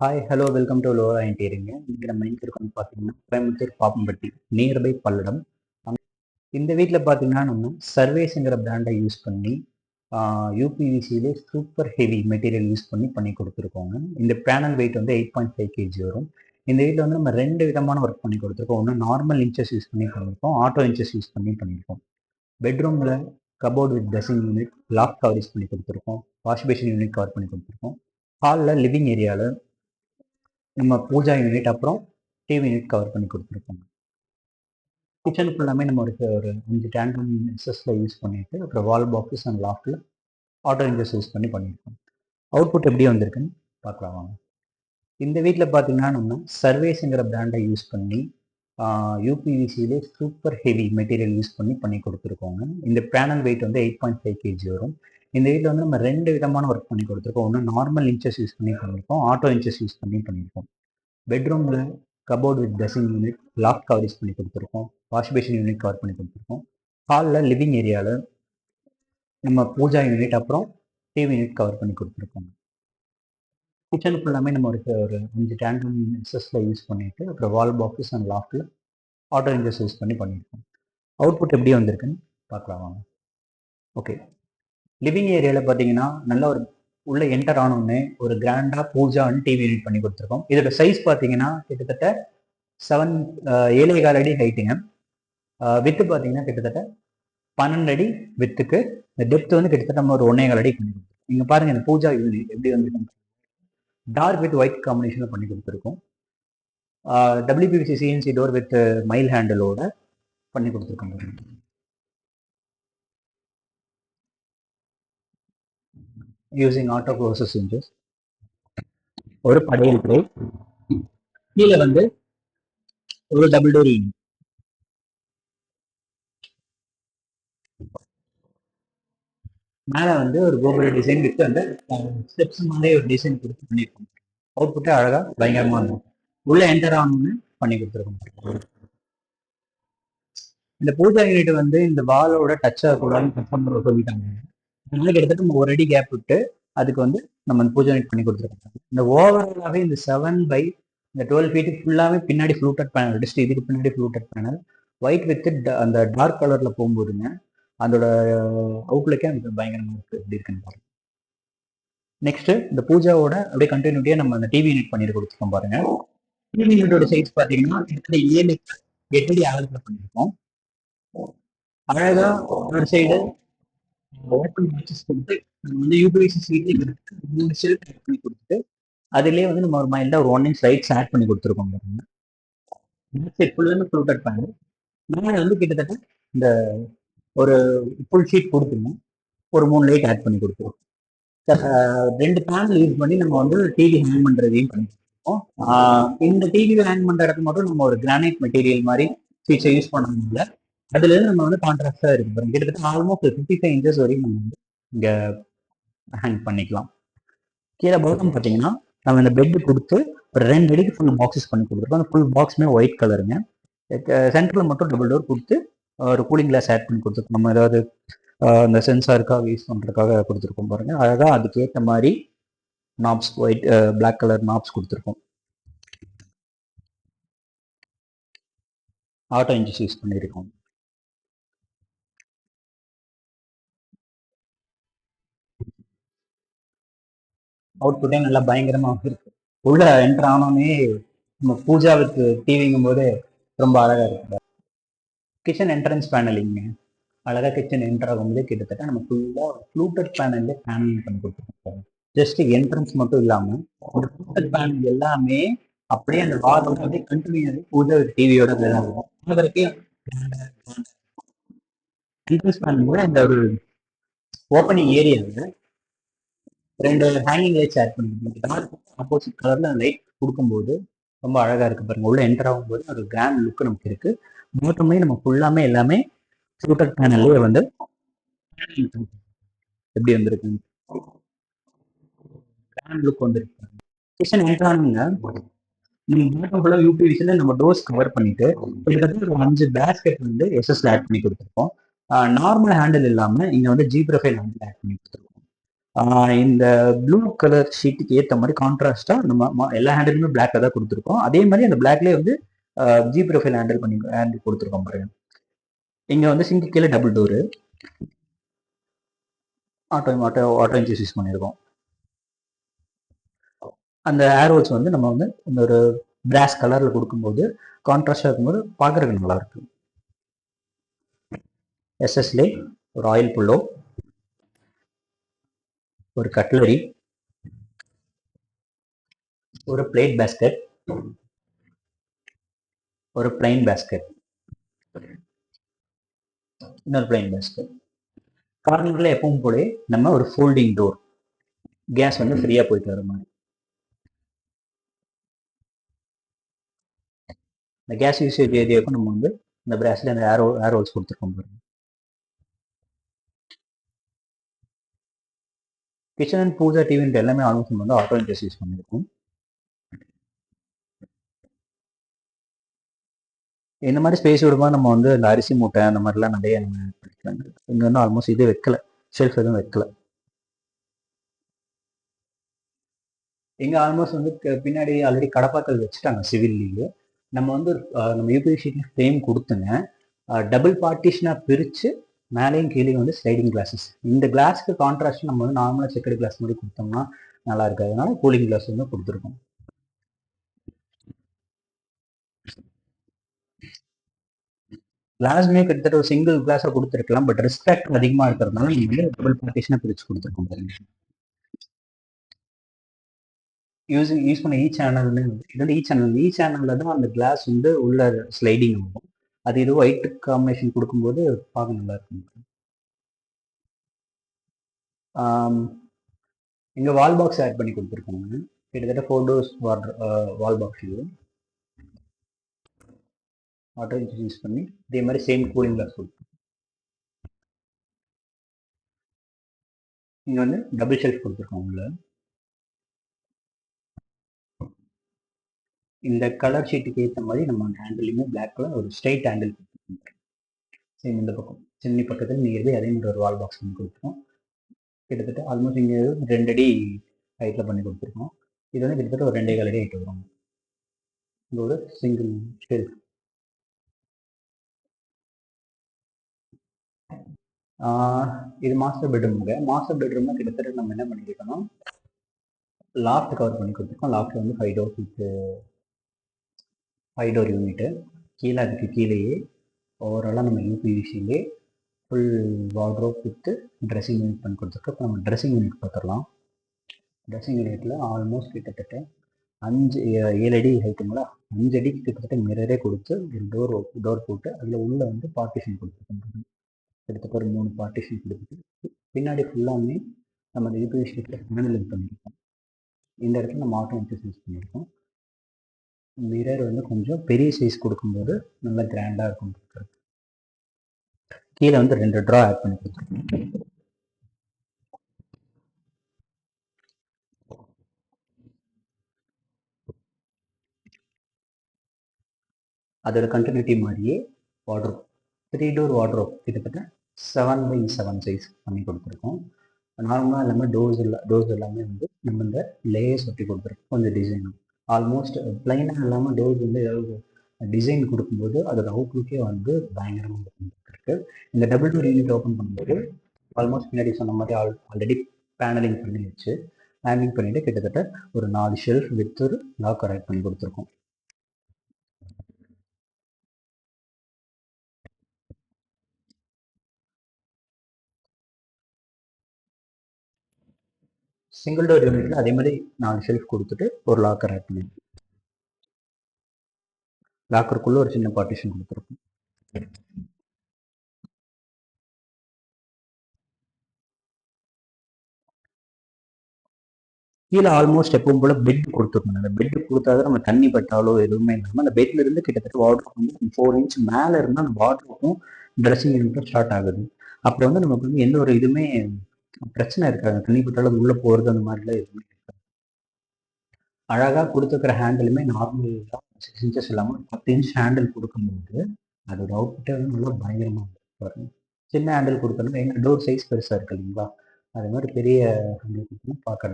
Hi hello welcome to Lora இன்டீரியரிங்க. இன்னைக்கு நம்ம எங்க இருக்கோம்னு பார்த்தீங்கன்னா கோயம்புத்தூர் பாப்பம்பட்டி நியர்பை பல்லடம். இந்த வீட்டில் பார்த்தீங்கன்னா நம்ம சர்வேஸுங்கிற பிராண்டை யூஸ் பண்ணி யூபிவிசியிலே சூப்பர் ஹெவி மெட்டீரியல் யூஸ் பண்ணி கொடுத்துருக்கோங்க. இந்த பேனல் வெயிட் வந்து 8.5 kg வரும். இந்த வீட்டில் வந்து நம்ம ரெண்டு விதமான ஒர்க் பண்ணி கொடுத்துருக்கோம். ஒன்று நார்மல் இன்ச்சஸ் யூஸ் பண்ணி பண்ணியிருக்கோம், ஆட்டோ இன்ச்சஸ் யூஸ் பண்ணியிருக்கோம். பெட்ரூமில் cupboard with dressing unit, lock coverage பண்ணி கொடுத்துருக்கோம், வாஷ் பேஷன் யூனிட் கவர் பண்ணி கொடுத்துருக்கோம். ஹாலில் லிவிங் ஏரியாவில் நம்ம பூஜா யூனிட் அப்புறம் டிவி யூனிட் கவர் பண்ணி கொடுத்துருக்கோம். கிச்சன் ஃபுல்லாமே நம்ம ஒரு 5 டேண்டம் எஸ்எஸ்ல யூஸ் பண்ணிட்டு அப்புறம் வால் பாக்ஸஸ் அண்ட் லாஃப்டில் ஆட்டோ இன்ஜஸ் யூஸ் பண்ணியிருக்கோம். அவுட்புட் எப்படி வந்திருக்குன்னு பார்க்கலாம் வாங்க. இந்த வீட்டில் பார்த்தீங்கன்னா நம்ம சர்வேஸுங்கிற பிராண்டை யூஸ் பண்ணி யூபிவிசியிலே சூப்பர் ஹெவி மெட்டீரியல் யூஸ் பண்ணி கொடுத்துருக்கோங்க. இந்த பேனல் வெயிட் வந்து 8.5 kg வரும். இந்த வீட்டில் வந்து நம்ம ரெண்டு விதமான ஒர்க் பண்ணி கொடுத்துருக்கோம். ஒன்று நார்மல் இன்ச்சஸ் யூஸ் பண்ணியிருக்கோம், ஆட்டோ இன்ச்சஸ் யூஸ் பண்ணியிருக்கோம். பெட்ரூமில் cupboard with dressing unit, lock coverage பண்ணி கொடுத்துருக்கோம், வாஷ் பேஷன் யூனிட் கவர் பண்ணி கொடுத்துருக்கோம். ஹாலில் லிவிங் ஏரியாவில் நம்ம பூஜா யூனிட் அப்புறம் டிவி யூனிட் கவர் பண்ணி கொடுத்துருக்கோம். கிச்சன் ஃபுல்லாமே நம்ம ஒரு 5 டேண்டம் எஸ்எஸ்ல யூஸ் பண்ணிட்டு அப்புறம் வால் பாக்ஸஸ் அண்ட் லாஃப்டில் ஆட்டோ இன்ஜஸ் யூஸ் பண்ணியிருக்கோம். அவுட்புட் எப்படி வந்திருக்குன்னு பார்க்கலாம் வாங்க. ஓகே, லிவிங் ஏரியாவில் பார்த்தீங்கன்னா நல்ல ஒரு உள்ள என்டர் ஆனோடனே ஒரு கிராண்டா பூஜா அண்ட் டிவி யூனிட் பண்ணி கொடுத்துருக்கோம். இதோட சைஸ் பார்த்தீங்கன்னா கிட்டத்தட்ட 7.25 அடி ஹைட்டுங்க. வித்து பார்த்தீங்கன்னா கிட்டத்தட்ட 12 அடி வித்துக்கு. இந்த டெப்த் வந்து கிட்டத்தட்ட நம்ம ஒரு 1.25 அடி பண்ணி கொடுத்துருக்கோம். நீங்க பாருங்க இந்த பூஜா யூனிட் எப்படி வந்து டார்க் வித் ஒயிட் காம்பினேஷன்ல பண்ணி கொடுத்துருக்கோம். டபிள்யூபிவிசி சிஎன்சி டோர் வித் மைல் ஹேண்டிலோட பண்ணி கொடுத்துருக்கோம். யூசிங் ஆட்டோ க்ளோசஸ் இன்ச்சஸ், ஒரு படையல் ட்ரே, கீழே வந்து ஒரு டபுள் டோர் யூனிட், மேலே வந்து ஒரு கோபுர டிசைன் வித் அந்த ஸ்டெப்ஸ் மாதிரி ஒரு டிசைன் கொடுத்து பண்ணியிருக்கோம். அவுட்புட்டே அழகா பயங்கரமா இருக்கும். உள்ள என்டர் ஆகணும்னு பண்ணி கொடுத்துருக்கோம். இந்த பூஜா யூனிட் வந்து இந்த வாலோட டச் ஆகக்கூடாதுன்னு கஸ்டமர் சொல்லிட்டாங்க. அதனால கிட்டத்தட்ட நம்ம ஒரு அடி கேப் விட்டு அதுக்கு வந்து நம்ம இந்த பூஜா யூனிட் பண்ணி கொடுத்துருக்கோம். இந்த ஓவராலாகவே இந்த 7 by இந்த 12 feet ஃபுல்லாகவே பின்னாடி ஃப்ளூட்டட் பேனல் அடிச்சுட்டு இதுக்கு பின்னாடி ஃப்ளூட்டட் பேனல் ஒயிட் வித் அந்த டார்க் கலர்ல போகும்போதுங்க அதோட அவுட்லுக்கே எனக்கு பயங்கரமா இருக்கு. எப்படி இருக்குன்னு பாருங்க. நெக்ஸ்ட் இந்த பூஜாவோட அப்படியே கண்டினியூட்டியா நம்ம அந்த டிவி யூனிட் பண்ணிட்டு கொடுத்துருக்கோம் பாருங்க. டிவி யூனிட்டோட சைஸ் பாத்தீங்கன்னா கிட்டத்தட்ட 7-8 அடி அகலத்துல பண்ணியிருக்கோம். அழகா ஒரு சைடு ஓப்பன் பாக்ஸஸ் கொடுத்து நம்ம வந்து யூபிவிசி சீட்ல 3 ஷெல்ஃப் ஆட் பண்ணி கொடுத்துட்டு அதுலயே வந்து நம்ம ஒரு மைல்டா ஒரு 1 inch லைட்ஸ் ஆட் பண்ணி கொடுத்துருக்கோம் பாருங்க. ஃபுல்லாமே ஃப்ளூட்டட் பேனல். மேலே வந்து கிட்டத்தட்ட இந்த ஒரு ஃபுல் ஷீட் கொடுத்துருங்க, ஒரு 3 லைட் ஆட் பண்ணி கொடுத்துருவோம். ரெண்டு பேனல் யூஸ் பண்ணி நம்ம வந்து டிவி ஹேங் பண்றதையும் பண்ணிருக்கோம். இந்த டிவி ஹேங் பண்ற இடத்துல மட்டும் நம்ம ஒரு கிரானைட் மெட்டீரியல் மாதிரி ஃபீச்சர் யூஸ் பண்ண முடியல. அதுல இருந்து நம்ம வந்து கான்ட்ராஸ்டா இருக்கு பாருங்க. கிட்டத்தட்ட ஆல்மோஸ்ட் 55 inches வரைக்கும் நம்ம வந்து இங்க ஹேங் பண்ணிக்கலாம். கீழே பாட்டம் பார்த்தீங்கன்னா நம்ம இந்த பெட் கொடுத்து ஒரு 2 அடிக்கு ஃபுல் பாக்ஸஸ் பண்ணி கொடுத்துருக்கோம். அந்த ஃபுல் பாக்ஸுமே ஒயிட் கலருங்க. சென்டரில் மட்டும் டபுள் டோர் கொடுத்து ஒரு கூலிங் கிளாஸ் ஆட் பண்ணி கொடுத்துருக்கோம். நம்ம ஏதாவது இந்த சென்சாருக்காக யூஸ் பண்ணுறதுக்காக கொடுத்துருக்கோம் பாருங்க. அழகாக அதுக்கேற்ற மாதிரி knobs white black colour knobs கொடுத்துருக்கோம். ஆட்டோ இன்ஜஸ் யூஸ் பண்ணியிருக்கோம். அவுட்புட்டே நல்லா பயங்கரமாக இருக்கு. உள்ள என்டர் ஆனோடனே நம்ம பூஜா வித் டிவிங்கும் போது ரொம்ப அழகா இருக்கு. கிச்சன் என்ட்ரன்ஸ் பேனலிங்க அழகா கிச்சன் என்டர் ஆகும்போது கிட்டத்தட்ட நம்ம ஃபுல்லாக ஃப்ளூட்டட் பேனல்ல பேனலிங் பண்ணி கொடுத்துருக்கோம். ஜஸ்ட் என்ட்ரன்ஸ் மட்டும் இல்லாம இந்த ஃப்ளூட்டட் பேனல் எல்லாமே அப்படியே அந்த வாலோட அப்படியே கண்டினியூ பூஜா வித் டிவியோட அதற்கு என்ட்ரன்ஸ் பேனல் கூட இந்த ஒரு ஓப்பனிங் ஏரியாவில் 2 ஹேங்கிங் லைட்ஸ் ஆட் பண்ணிருக்கோம். ஆப்போசிட் கலர்ல லைட் கொடுக்கும்போது ரொம்ப அழகா இருக்கு பாருங்க. உள்ள என்டர் ஆகும்போது ஒரு கிராண்ட் லுக் நமக்கு இருக்கு. மொத்தமே நம்ம ஃபுல்லாமே எல்லாமே ஃப்ளூட்டட் பேனல்லே வந்து எப்படி வந்திருக்கு, கிராண்ட் லுக் வந்துருக்கு. கிச்சன் என்டர் ஆனுங்க நம்ம யூபிவிசில நம்ம டோர்ஸ் கவர் பண்ணிட்டு கிட்டத்தட்ட ஒரு 5 பேஸ்கெட் வந்து எஸ்எஸ்ல ஆட் பண்ணி கொடுத்துருக்கோம். நார்மல் ஹேண்டில் இல்லாம இங்க வந்து ஜி ப்ரொஃபைல் ஹேண்டில் ஆட் பண்ணி கொடுத்துருக்கோம். இந்த ப்ளூ கலர் ஷீட்டுக்கு ஏற்ற மாதிரி கான்ட்ராஸ்டா நம்ம எல்லா ஹேண்டிலுமே பிளாக்ல தான் கொடுத்துருக்கோம். அதே மாதிரி அந்த பிளாக்லேயே வந்து ஜி ப்ரொஃபைல் ஹேண்டில் கொடுத்துருக்கோம் பாருங்க. இங்க வந்து சிங்க் கீழே double door auto hinges use பண்ணியிருக்கோம். அந்த ஏரோஸ் வந்து நம்ம வந்து இந்த ஒரு பிராஸ் கலர்ல கொடுக்கும்போது கான்ட்ராஸ்டா இருக்கும்போது பார்க்கறதுக்கு நல்லா இருக்கு. எஸ்எஸ்லே ஒரு ஆயில் புல்லோ, ஒரு கட்லரி, ஒரு பிளேட் பேஸ்கெட், ஒரு பிளைன் பேஸ்கெட், இன்னொரு பிளைன் பேஸ்கெட். கார்னர்ல எப்பவும் போல நம்ம ஒரு ஃபோல்டிங் டோர், கேஸ் வந்து ஃப்ரீயா போயிட்டு வர மாதிரி. இந்த கேஸ் யூசேஜ் ஏரியாவுக்கும் நம்ம வந்து இந்த பிராஸ்ல அந்த ஏரோல்ஸ் கொடுத்துருக்கோம் பாருங்க. கிச்சன் அண்ட் பூஜா டிவின்ற எல்லாமே ஆல்மோஸ்ட் நம்ம வந்து ஆட்டோ இன்ட்ரெஸ்ட் யூஸ் பண்ணியிருக்கோம். இந்த மாதிரி ஸ்பேஸ் விடுமா நம்ம வந்து இந்த அரிசி மூட்டை அந்த மாதிரிலாம் நிறைய நம்ம படிக்கலாங்க. இங்க வந்து ஆல்மோஸ்ட் இது வைக்கல, ஷெல்ஃப் எதுவும் வைக்கல. இங்க ஆல்மோஸ்ட் வந்து பின்னாடி ஆல்ரெடி கடப்பாக்கள் வச்சுட்டாங்க சிவில்லயே. நம்ம வந்து நம்ம யூபிவி ஷீட்ல ஃப்ரேம் கொடுத்துங்க, டபுள் பார்ட்டிஷனா பிரிச்சு மேலேயும் கீழே வந்து ஸ்லைடிங் கிளாஸஸ். இந்த கிளாஸ்க்கு கான்ட்ராஸ்ட் நம்ம வந்து நார்மலா செக்கடு கிளாஸ் மாதிரி கொடுத்தோம்னா நல்லா இருக்காது. அதனால கூலிங் கிளாஸ் வந்து கொடுத்துருக்கோம். கிளாஸ்மே கிட்டத்தட்ட ஒரு சிங்கிள் கிளாஸா கொடுத்துருக்கலாம், பட் ரிஸ்க் ஃபேக்டர் அதிகமா இருக்கிறதுனால நீங்க வந்து டபுள் பார்ட்டிஷனா பிரிச்சு கொடுத்துருக்கோம் பாருங்க. யூஸ் பண்ண சேனல்னு இது வந்து சேனல்ல தான் அந்த கிளாஸ் வந்து உள்ள ஸ்லைடிங் ஆகும். அது இது ஒயிட் காம்பினேஷன் கொடுக்கும்போது பார்க்க நல்லா இருக்கும். இங்க வால் பாக்ஸ் ஆட் பண்ணி கொடுத்துருக்காங்க. கிட்டத்தட்ட 4 டோர்ஸ் வால் பாக்ஸ் இது ஆட்டோ யூஸ் பண்ணி இதே மாதிரி சேம் கூலிங் கிளாஸ் கொடுக்கும். இங்க வந்து டபுள் ஷெல்ஃப் கொடுத்துருக்கோம் உள்ள. இந்த கலர் ஷீட்டுக்கு ஏற்ற மாதிரி நம்ம ஹேண்டிலுமே பிளாக் கலர் ஒரு ஸ்ட்ரைட் ஹேண்டில் கொடுத்துருக்கோம். சேம் இந்த பக்கம் சென்னி பக்கத்தில் நியர்பை அதே மாதிரி ஒரு வால் பாக்ஸ் பண்ணி கொடுத்துருக்கோம். கிட்டத்தட்ட ஆல்மோஸ்ட் இங்கே 2 அடி ஹைட்டில் பண்ணி கொடுத்துருக்கோம். இது வந்து கிட்டத்தட்ட ஒரு 2.25 அடி ஹைட் வரும். இது ஒரு சிங்கிள் ஷெல்ஃப். இது மாஸ்டர் பெட்ரூமுங்க. மாஸ்டர் பெட்ரூம்ல கிட்டத்தட்ட நம்ம என்ன பண்ணியிருக்கோம்னா லாஃப்ட் கவர் பண்ணி கொடுத்துருக்கோம். லாஃப்ட் வந்து 5 டோர் யூனிட்டு. கீழே அதுக்கு கீழேயே ஓவராலாக நம்ம யூபிவிசிலே full wardrobe with dressing unit பண்ணி கொடுத்துருக்கோம். இப்போ நம்ம ட்ரெஸ்ஸிங் யூனிட் பார்த்துடலாம். ட்ரெஸ்ஸிங் யூனிட்டில் ஆல்மோஸ்ட் கிட்டத்தட்ட 7 அடி ஹைட்டுங்களா, 5 அடிக்கு கிட்டத்தட்ட மிரரே கொடுத்து ஒரு டோர் போட்டு அதில் உள்ள வந்து பார்ட்டிஷன் கொடுத்துருக்கோம். கிட்டத்தட்ட ஒரு 3 பார்ட்டிஷன் கொடுத்துட்டு பின்னாடி ஃபுல்லாமே நம்ம அந்த யூபிவிசி பேனலிங் பண்ணியிருக்கோம். இந்த இடத்துல நம்ம ஆட்டோ இன்ச்சஸ் யூஸ் பண்ணியிருக்கோம். மிரர் வந்து கொஞ்சம் பெரிய சைஸ் கொடுக்கும்போது நல்லா கிராண்டாக இருக்கும். கீழே வந்து 2 ட்ரா ஆட் பண்ணி கொடுத்துருக்கோம். அதோட கண்டினியூட்டி மாதிரியே வார்ட்ரோப் 3 டோர் வார்ட்ரோப் கிட்டத்தட்ட 7x7 சைஸ் பண்ணி கொடுத்துருக்கோம். நார்மலாக எல்லாமே டோர்ஸ் எல்லாமே வந்து நம்ம இந்த லேயர்ஸ் ஒட்டி கொடுத்துருக்கோம். கொஞ்சம் டிசைன் ஆல்மோஸ்ட் பிளைனாக இல்லாமல் டோர்ஸ் வந்து ஏதாவது டிசைன் கொடுக்கும்போது அதோட அவுட்லுக்கே வந்து பயங்கரமாக இருக்கு. இந்த டபுள் டோர் யூனிட் ஓப்பன் பண்ணும்போது ஆல்மோஸ்ட் பின்னாடி சொன்ன மாதிரி ஆல்ரெடி பேனலிங் பண்ணி வச்சு ஹேங்கிங் பண்ணிட்டு கிட்டத்தட்ட ஒரு 4 ஷெல்ஃப் வித் ஒரு லாக்கர் ஆட் பண்ணி கொடுத்துருக்கோம். சிங்கிள் டோர் யூனிட்ல அதே மாதிரி 4 ஷெல்ஃப் கொடுத்துட்டு ஒரு லாக்கர் ஆட் பண்ணி லாக்கருக்குள்ள ஒரு சின்ன பார்ட்டிஷன் கொடுத்துருக்கோம். கீழே ஆல்மோஸ்ட் எப்பவும் போல பெட் கொடுத்துருக்கணும். அந்த பெட் கொடுத்தாதான் நம்ம தண்ணி பட்டாலோ எதுவுமே இல்லாமல் அந்த பெட்ல இருந்து கிட்டத்தட்ட வாட்டர் வந்து 4 இன்ச் மேலே இருந்தால் அந்த வாட்டருக்கும் ட்ரெஸ்ஸிங் யூனிட்டும் ஸ்டார்ட் ஆகுது. அப்புறம் வந்து நமக்கு வந்து எந்த ஒரு இதுவுமே பிரச்சனை இருக்காது. தண்ணி பட்டாலும் அது உள்ளே போகிறது அந்த மாதிரிலாம் எதுவுமே இருக்காது. அழகாக கொடுத்துருக்கிற ஹேண்டிலுமே நார்மலாக 6 இன்ச்சஸ் இல்லாமல் 10 இன்ச் ஹேண்டில் கொடுக்கும்போது அதோட அவுட்புட்டே வந்து நல்லா பயங்கரமாக பாருங்க. சின்ன ஹேண்டில் கொடுத்தோம்னா எங்கள் டோர் சைஸ் பெருசாக இருக்கு இல்லைங்களா, அது மாதிரி பெரிய பார்க்கணும்.